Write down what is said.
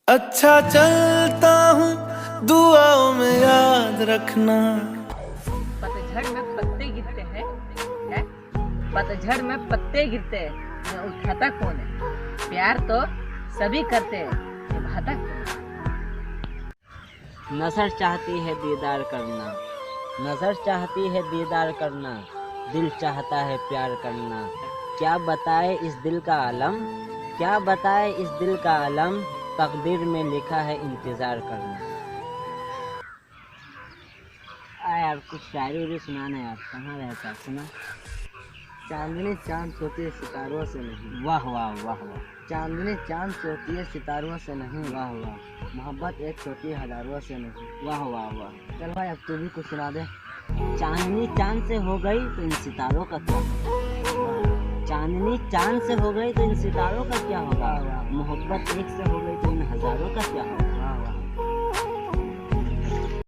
अच्छा चलता हूँ, दुआओं में याद रखना। पतझड़ में पत्ते गिरते हैं, है? पतझड़ में पत्ते गिरते हैं, मैं उठाता कौन है? प्यार तो सभी करते हैं, निभाता कौन है? नजर चाहती है दीदार करना, नजर चाहती है दीदार करना, दिल चाहता है प्यार करना। क्या बताए इस दिल का आलम, क्या बताए इस दिल का आलम, तकदीर में लिखा है इंतजार करना। यार कुछ शायरी उरी सुनाना यार, कहाँ रहता है सुना। चांदनी चांद सोती है सितारों से नहीं। वाह वाह वाह वाह। चांदनी चांद सोती है सितारों से नहीं। वाह वाह। मोहब्बत एक छोटी हजारों से नहीं। वाह वाह वाह। चल भाई अब तू भी कुछ सुना दे। चांदनी चांद से हो गई तो इन सितारों का क्या, चांदनी चांद से हो गई तो इन सितारों का क्या होगा, मोहब्बत एक से हो गई तो इन हजारों का क्या होगा।